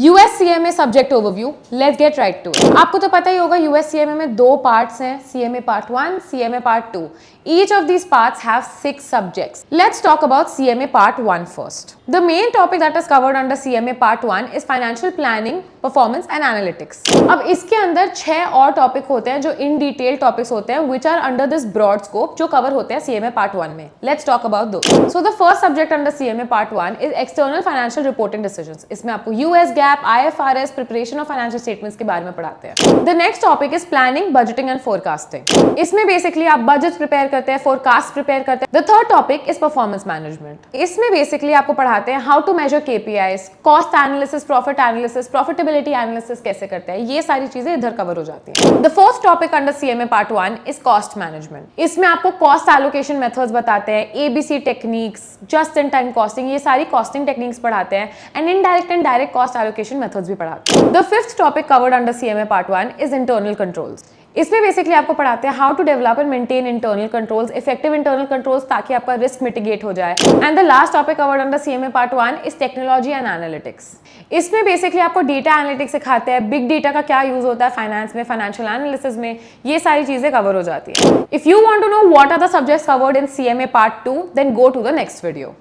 USCMA subject overview, let's get right to it. आपको तो पता ही होगा USCMA में दो पार्ट्स हैं, CMA part 1, CMA part 2। Each of these parts have 6 subjects. Let's talk about CMA part 1 first. The main topic that is covered under CMA part 1 is financial planning, performance and analytics. अब इसके अंदर 6 और topic होते हैं जो in detail topics होते हैं which are under this broad scope जो कवर होते हैं CMA part 1 में. Let's talk about those. So the first subject under CMA part 1 is external financial reporting decisions. इसमें आपको US GAAP, IFRS, preparation of financial statements के बारे में पढ़ाते हैं. The next topic is planning, budgeting and forecasting. इसमें basically आप budget prepare करते हैं, फोरकास्ट प्रिपेयर करते हैं. The third topic is performance management. इसमें बेसिकली आपको पढ़ाते हैं how to measure KPIs, cost analysis, profit analysis, profitability analysis कैसे करते हैं, ये सारी चीजें इधर कवर हो जाती हैं. The fourth topic under CMA part 1 is cost management. इसमें आपको कॉस्ट एलोकेशन मेथड्स बताते हैं, ABC techniques, just in time costing, ये सारी कॉस्टिंग टेक्निक्स पढ़ाते हैं and indirect and direct cost allocation methods भी पढ़ाते हैं. The fifth topic covered under CMA part 1 is internal controls. इसमें बेसिकली आपको पढ़ाते हैं how to develop and maintain internal controls, effective internal controls, ताकि आपका रिस्क मिटिगेट हो जाए. And the last topic covered under CMA part 1 is technology and analytics. इसमें basically आपको डेटा एनालिटिक्स सिखाते हैं, बिग डेटा का क्या यूज होता है फाइनेंस में, फाइनेंशियल एनालिसिस में, ये सारी चीजें कवर हो जाती है. If you want to know what are the subjects covered in CMA part 2 then go to the next video.